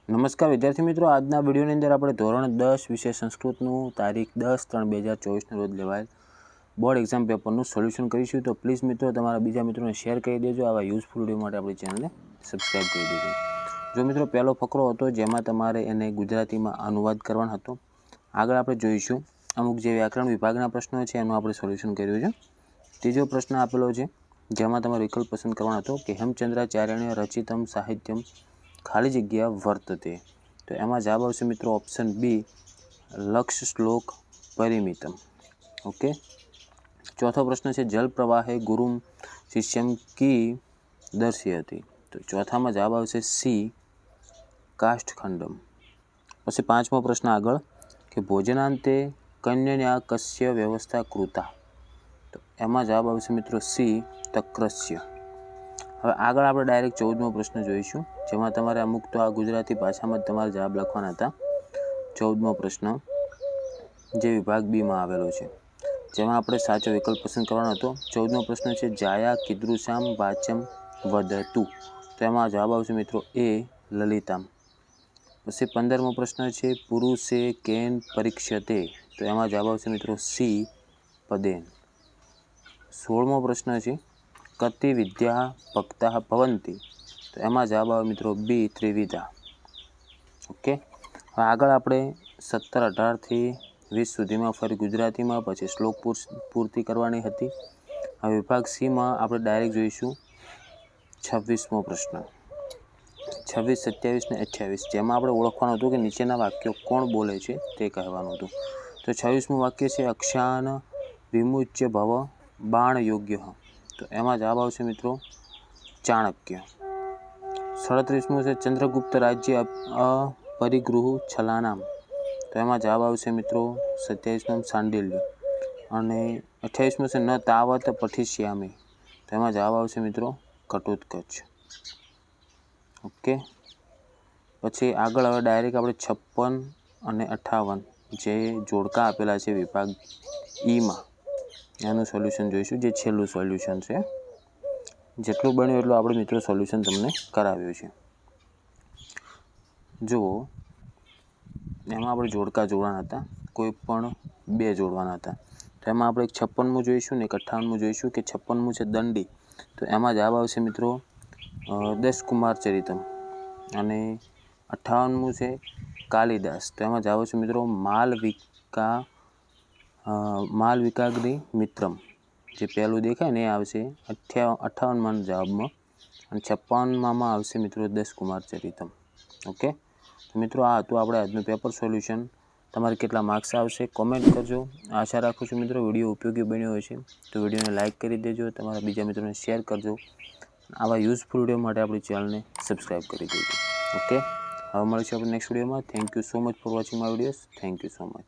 નમસ્કાર વિદ્યાર્થી મિત્રો, આજના વિડીયોની અંદર આપણે ધોરણ 10 વિષય સંસ્કૃતનું તારીખ 10/3/2024 રોજ લેવાયેલ બોર્ડ એક્ઝામ પેપરનું સોલ્યુશન કરીશું. તો પ્લીઝ મિત્રો તમારા બીજા મિત્રોને શેર કરી દેજો. આવા યુઝફુલ વિડીયો માટે આપણી ચેનલને સબસ્ક્રાઈબ કરી દેજો. જો મિત્રો પહેલો ફકરો હતો જેમાં તમારે એને ગુજરાતીમાં અનુવાદ કરવાનો હતો. આગળ આપણે જોઈશું અમુક જે વ્યાકરણ વિભાગના પ્રશ્નો છે એનું આપણે સોલ્યુશન કર્યું છે. ત્રીજો પ્રશ્ન આપેલો છે જેમાં તમારે વિકલ્પ પસંદ કરવાનો હતો કે હેમચંદ્રાચાર્યને રચિતમ સાહિત્યમ ખાલી જગ્યા વર્તતે. તો એમાં જવાબ આવશે મિત્રો ઓપ્શન બી, લક્ષ શ્લોક પરિમિતમ. ઓકે. ચોથો પ્રશ્ન છે જલ પ્રવાહે ગુરુમ શિષ્યમ કી દર્શયતિ. તો ચોથામાં જવાબ આવશે સી, કાષ્ઠખંડમ. પછી પાંચમો પ્રશ્ન આગળ કે ભોજનાંતે કન્યન્યા કસ્ય વ્યવસ્થા કૃતા. તો એમાં જવાબ આવશે મિત્રો સી, તક્રસ્ય. હવે આગળ આપણે ડાયરેક્ટ 14મો પ્રશ્ન જોઈશું જેમાં તમારે અમુક તો આ ગુજરાતી ભાષામાં જ તમારે જવાબ લખવાના હતા. 14મો પ્રશ્ન જે વિભાગ બીમાં આવેલો છે જેમાં આપણે સાચો વિકલ્પ પસંદ કરવાનો હતો. 14મો પ્રશ્ન છે જાયા કીદૃશામ વાચમ વદતુ. તો એમાં જવાબ આવશે મિત્રો એ, લલિતામ. પછી 15મો પ્રશ્ન છે પુરુષે કેન પરીક્ષતે. તો એમાં જવાબ આવશે મિત્રો સી, પદેન. 16મો પ્રશ્ન છે કતિ વિદ્યા ભક્તા ભવંતિ. તો એમાં જવાબ આવે મિત્રો બી, ત્રિવિધા. ઓકે. હવે આગળ આપણે 17, 18થી 20 સુધીમાં ફરી ગુજરાતીમાં પછી શ્લોક પૂર્તિ કરવાની હતી. હવે વિભાગ સીમાં આપણે ડાયરેક્ટ જોઈશું 26મો પ્રશ્ન, 26, 27 ને 28 જેમાં આપણે ઓળખવાનું હતું કે નીચેના વાક્યો કોણ બોલે છે તે કહેવાનું હતું. તો 26મું વાક્ય છે અક્ષાન વિમુચ્ય ભવ બાણ યોગ્ય. તો એમાં જવાબ આવશે મિત્રો ચાણક્ય. 37મું છે ચંદ્રગુપ્ત રાજ્ય અપરિગૃહ છલાનામ. તો એમાં જવાબ આવશે મિત્રો 27મું સાંડિલ્ય. અને 28મું છે ન તાવત પઠિષ્યામિ. તો એમાં જવાબ આવશે મિત્રો ઘટોત્કચ. ઓકે. પછી આગળ હવે ડાયરેક્ટ આપણે 56 અને 58 જે જોડકા આપેલા છે વિભાગ ઈમાં એનું સોલ્યુશન જોઈશું, જે છેલ્લું સોલ્યુશન છે. જેટલું બન્યું એટલું આપણે મિત્રો સોલ્યુશન તમને કરાવ્યું છે. જુઓ એમાં આપણે જોડકા જોડવાના હતા, કોઈ પણ 2 જોડવાના હતા. તો એમાં આપણે 56મું જોઈશું ને 58મું જોઈશું. કે 56મું છે દંડી. તો એમાં જવાબ આવશે મિત્રો દશકુમાર ચરિતમ. અને 58મું છે કાલિદાસ. તો એમાં જવાબ આવશે મિત્રો માલવિકાગ્નિ મિત્રમ. જે પહેલું દેખાય ને એ આવશે 58માં જવાબમાં. અને 56માં આવશે મિત્રો દશકુમાર ચરિતમ. ઓકે. તો મિત્રો આ હતું આપણે આજનું પેપર સોલ્યુશન. તમારે કેટલા માર્ક્સ આવશે કોમેન્ટ કરજો. આશા રાખું છું મિત્રો વિડીયો ઉપયોગી બન્યો હોય છે તો વિડીયોને લાઇક કરી દેજો, તમારા બીજા મિત્રોને શેર કરજો. આવા યુઝફુલ વિડીયો માટે આપણી ચેનલને સબસ્ક્રાઈબ કરી દેજો. ઓકે. હવે મળીશું આપણે નેક્સ્ટ વિડીયોમાં. Thank you so much for watching my videos. Thank you so much.